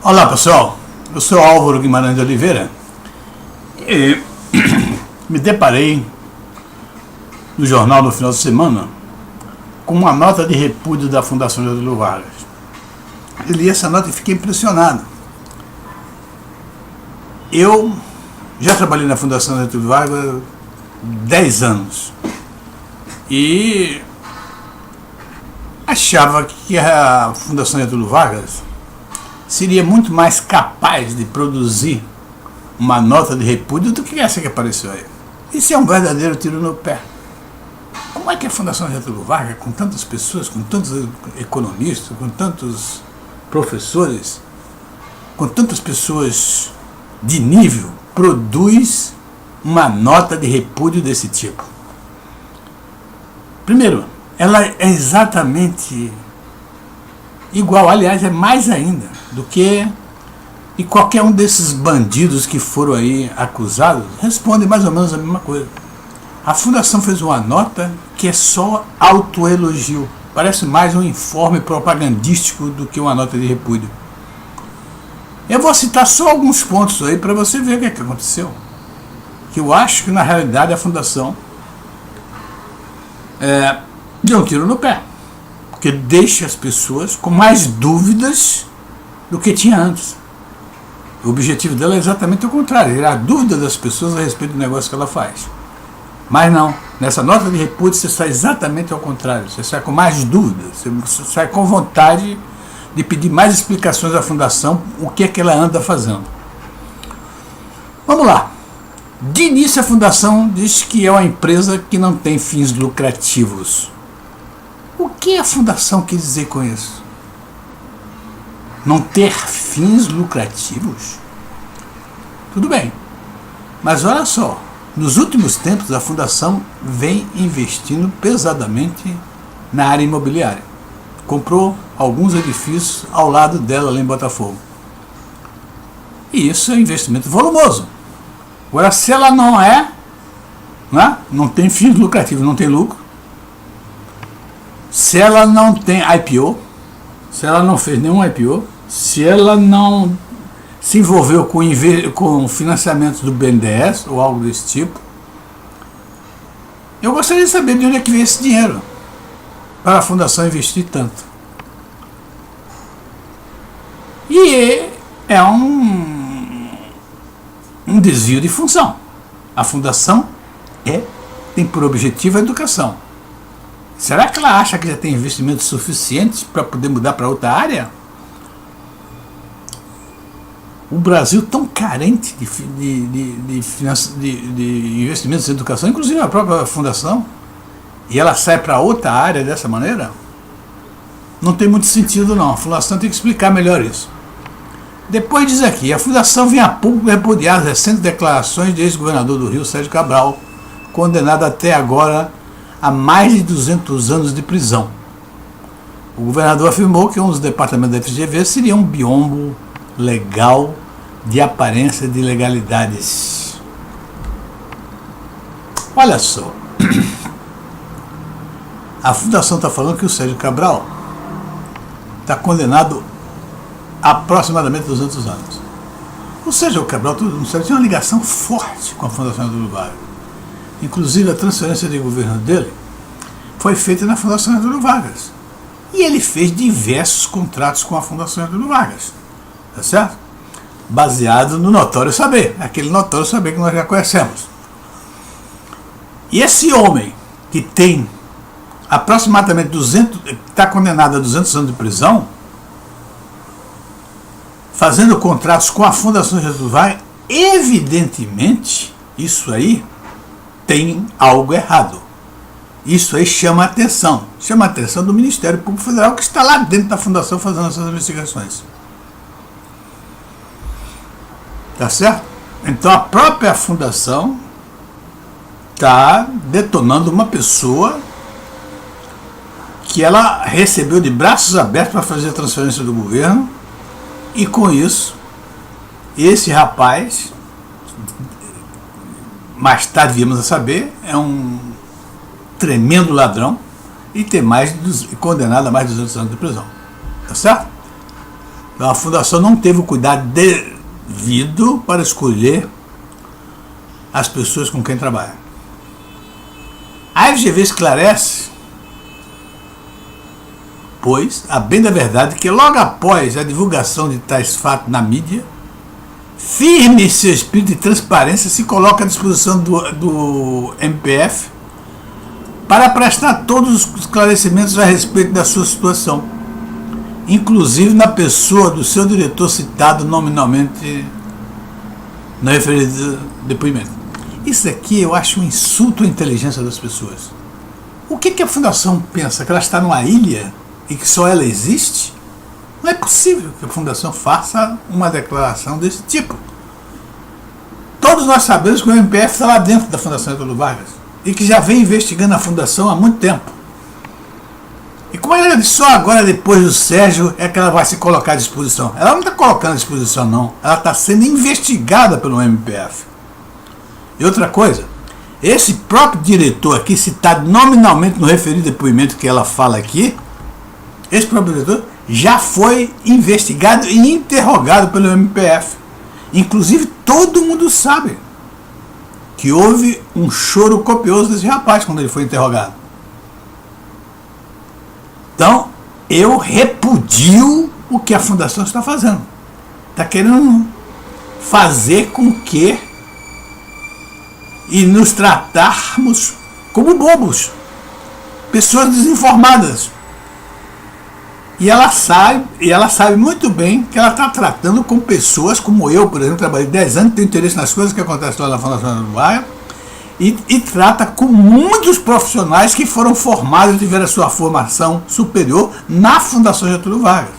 Olá pessoal, eu sou Álvaro Guimarães de Oliveira e me deparei no jornal no final de semana com uma nota de repúdio da Fundação Getúlio Vargas. Eu li essa nota e fiquei impressionado. Eu já trabalhei na Fundação Getúlio Vargas há 10 anos e achava que a Fundação Getúlio Vargas seria muito mais capaz de produzir uma nota de repúdio do que essa que apareceu aí. Isso é um verdadeiro tiro no pé. Como é que a Fundação Getúlio Vargas, com tantas pessoas, com tantos economistas, com tantos professores, com tantas pessoas de nível, produz uma nota de repúdio desse tipo? Primeiro, ela é exatamente igual, aliás, é mais ainda do que e qualquer um desses bandidos que foram aí acusados responde mais ou menos a mesma coisa. A Fundação fez uma nota que é só autoelogio, parece mais um informe propagandístico do que uma nota de repúdio. Eu vou citar só alguns pontos aí para você ver o que é que aconteceu. Que eu acho que na realidade a Fundação deu um tiro no pé, porque deixa as pessoas com mais dúvidas do que tinha antes. O objetivo dela é exatamente o contrário, tirar a dúvida das pessoas a respeito do negócio que ela faz. Mas não, nessa nota de repúdio você sai exatamente ao contrário, você sai com mais dúvidas, você sai com vontade de pedir mais explicações à Fundação, o que é que ela anda fazendo. Vamos lá. De início a Fundação diz que é uma empresa que não tem fins lucrativos. O que a Fundação quis dizer com isso? Não ter fins lucrativos? Tudo bem, mas olha só, nos últimos tempos a Fundação vem investindo pesadamente na área imobiliária. Comprou alguns edifícios ao lado dela lá em Botafogo. E isso é um investimento volumoso. Agora, se ela não tem fins lucrativos, não tem lucro, se ela não tem IPO, se ela não fez nenhum IPO, se ela não se envolveu com financiamentos do BNDES ou algo desse tipo, eu gostaria de saber de onde é que vem esse dinheiro para a Fundação investir tanto. E é um desvio de função. A Fundação tem por objetivo a educação. Será que ela acha que já tem investimentos suficientes para poder mudar para outra área? O Brasil tão carente de investimentos em educação, inclusive a própria Fundação, e ela sai para outra área dessa maneira? Não tem muito sentido não, a Fundação tem que explicar melhor isso. Depois diz aqui, a Fundação vem a público repudiar as recentes declarações do ex-governador do Rio, Sérgio Cabral, condenado até agora a mais de 200 anos de prisão. O governador afirmou que um dos departamentos da FGV seria um biombo legal de aparência de legalidades. Olha só, a Fundação está falando que o Sérgio Cabral está condenado a aproximadamente 200 anos. O Sérgio Cabral, todo mundo sabe, tinha uma ligação forte com a Fundação Getúlio Vargas. Inclusive a transferência de governo dele foi feita na Fundação Getúlio Vargas. E ele fez diversos contratos com a Fundação Getúlio Vargas. Tá certo? Baseado no notório saber. Aquele notório saber que nós já conhecemos. E esse homem que tem aproximadamente 200, está condenado a 200 anos de prisão, fazendo contratos com a Fundação Getúlio Vargas, evidentemente, isso aí tem algo errado. Isso aí chama a atenção do Ministério Público Federal, que está lá dentro da Fundação fazendo essas investigações. Tá certo? Então a própria Fundação está detonando uma pessoa que ela recebeu de braços abertos para fazer a transferência do governo, e com isso, esse rapaz, mais tarde viemos a saber, é um tremendo ladrão e ter condenado a mais de 200 anos de prisão. Tá certo? Então, a fundação não teve o cuidado devido para escolher as pessoas com quem trabalha. A FGV esclarece, pois, a bem da verdade, que logo após a divulgação de tais fatos na mídia, firme seu espírito de transparência, se coloca à disposição do MPF para prestar todos os esclarecimentos a respeito da sua situação, inclusive na pessoa do seu diretor citado nominalmente no referido depoimento. Isso aqui eu acho um insulto à inteligência das pessoas. O que a fundação pensa? Que ela está numa ilha e que só ela existe? Não é possível que a fundação faça uma declaração desse tipo. Todos nós sabemos que o MPF está lá dentro da Fundação Getúlio Vargas e que já vem investigando a fundação há muito tempo. E como ela disse, só agora, depois do Sérgio, é que ela vai se colocar à disposição. Ela não está colocando à disposição, não. Ela está sendo investigada pelo MPF. E outra coisa, esse próprio diretor aqui, citado nominalmente no referido depoimento que ela fala aqui, esse próprio diretor já foi investigado e interrogado pelo MPF. Inclusive, todo mundo sabe que houve um choro copioso desse rapaz quando ele foi interrogado. Então, eu repudio o que a fundação está fazendo. Está querendo fazer com que e nos tratarmos como bobos, pessoas desinformadas. E ela sabe muito bem que ela está tratando com pessoas como eu, por exemplo, trabalhei 10 anos, tenho interesse nas coisas que acontecem lá na Fundação Getúlio Vargas, e trata com muitos profissionais que foram formados e tiveram a sua formação superior na Fundação Getúlio Vargas.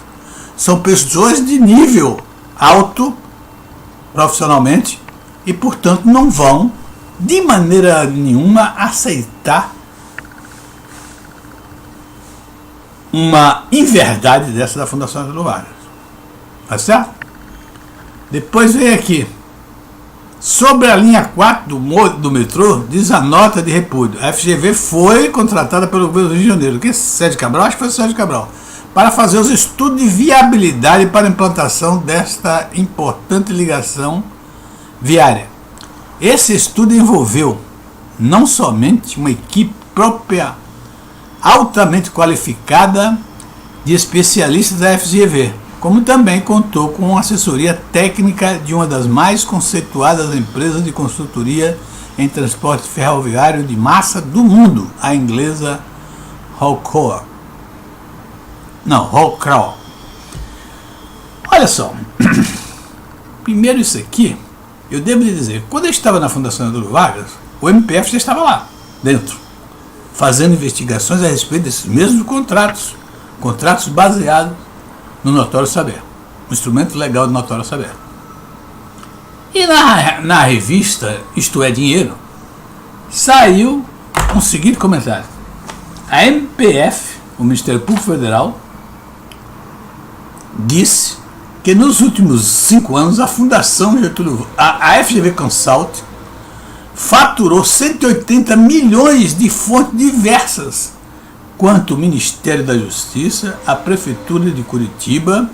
São pessoas de nível alto profissionalmente e, portanto, não vão de maneira nenhuma aceitar uma inverdade dessa da Fundação Getúlio Vargas. Tá certo? Depois vem aqui. Sobre a linha 4 do metrô, diz a nota de repúdio. A FGV foi contratada pelo governo do Rio de Janeiro. Que é Sérgio Cabral? Acho que foi Sérgio Cabral. Para fazer os estudos de viabilidade para a implantação desta importante ligação viária. Esse estudo envolveu não somente uma equipe própria altamente qualificada de especialistas da FGV, como também contou com assessoria técnica de uma das mais conceituadas empresas de consultoria em transporte ferroviário de massa do mundo, a inglesa Hallcrow. Olha só, primeiro isso aqui, eu devo lhe dizer, quando eu estava na Fundação Getúlio Vargas, o MPF já estava lá, dentro, fazendo investigações a respeito desses mesmos contratos baseados no notório saber, um instrumento legal de notório saber. E na revista Isto é Dinheiro, saiu um seguinte comentário. A MPF, o Ministério Público Federal, disse que nos últimos 5 anos a Fundação Getúlio, a FGV Consult, faturou 180 milhões de fontes diversas, quanto o Ministério da Justiça, a Prefeitura de Curitiba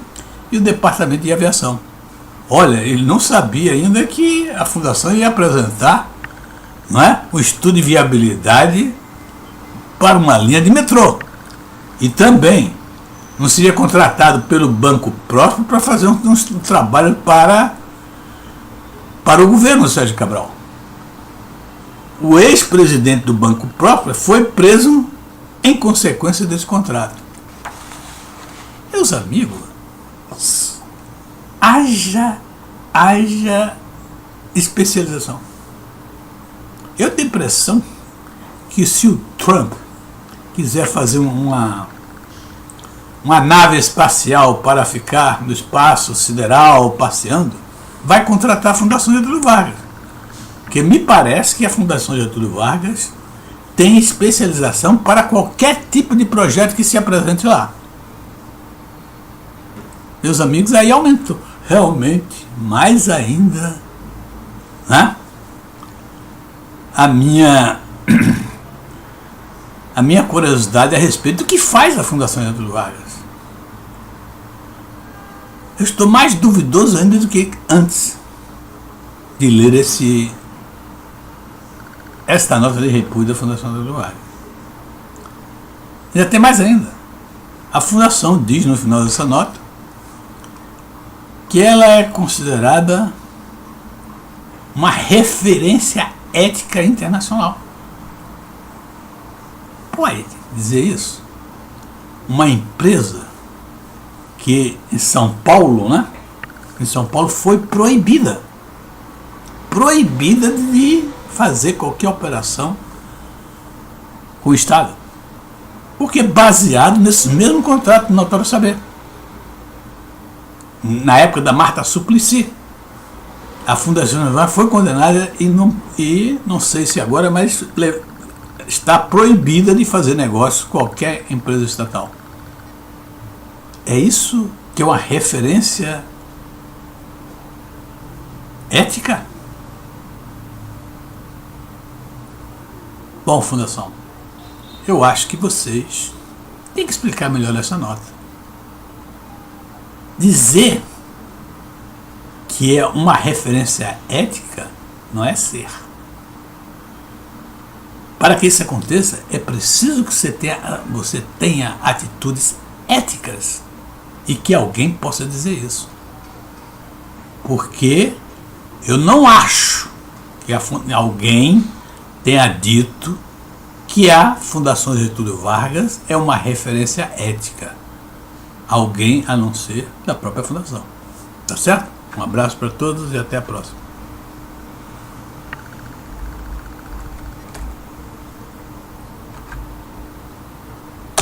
e o Departamento de Aviação. Olha, ele não sabia ainda que a Fundação ia apresentar, não é, um estudo de viabilidade para uma linha de metrô. E também não seria contratado pelo banco próprio para fazer um trabalho para o governo Sérgio Cabral. O ex-presidente do banco próprio foi preso em consequência desse contrato. Meus amigos, haja especialização. Eu tenho a impressão que se o Trump quiser fazer uma nave espacial para ficar no espaço sideral passeando, vai contratar a Fundação Getúlio Vargas. Porque me parece que a Fundação Getúlio Vargas tem especialização para qualquer tipo de projeto que se apresente lá. Meus amigos, aí aumentou realmente mais ainda, né, a minha curiosidade a respeito do que faz a Fundação Getúlio Vargas. Eu estou mais duvidoso ainda do que antes de ler esta nota de repúdio da Fundação Getúlio Vargas. Ainda tem mais ainda. A Fundação diz no final dessa nota que ela é considerada uma referência ética internacional. Pode dizer isso? Uma empresa que em São Paulo, né? Em São Paulo foi proibida de fazer qualquer operação com o Estado. Porque baseado nesse mesmo contrato, não para saber. Na época da Marta Suplicy, a Fundação Getúlio Vargas foi condenada e não sei se agora, mas está proibida de fazer negócio com qualquer empresa estatal. É isso que é uma referência ética? Bom, Fundação, eu acho que vocês têm que explicar melhor essa nota. Dizer que é uma referência ética não é ser. Para que isso aconteça, é preciso que você tenha atitudes éticas e que alguém possa dizer isso. Porque eu não acho que alguém tenha dito que a Fundação Getúlio Vargas é uma referência ética. Alguém a não ser da própria Fundação. Tá certo? Um abraço para todos e até a próxima.